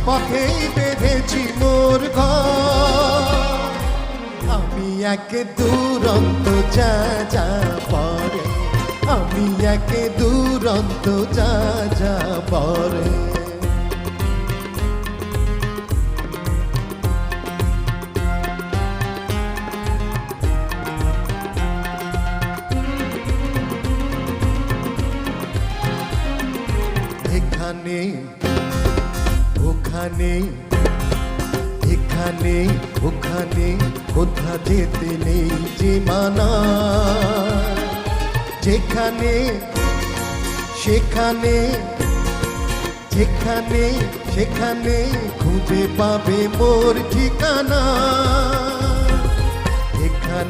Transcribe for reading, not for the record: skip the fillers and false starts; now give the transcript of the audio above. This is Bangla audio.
পথেই বেঁধেছি মোর ঘর। আমি এক দুরন্ত যা পরে, আমি এক দুরন্ত যা পরে। এখানে ওখানে, এখানে ওখানে কোথা যেতে নেই যে মানা। যেখানে সেখানে, যেখানে সেখানে খুঁজে পাবে মোর ঠিকানা।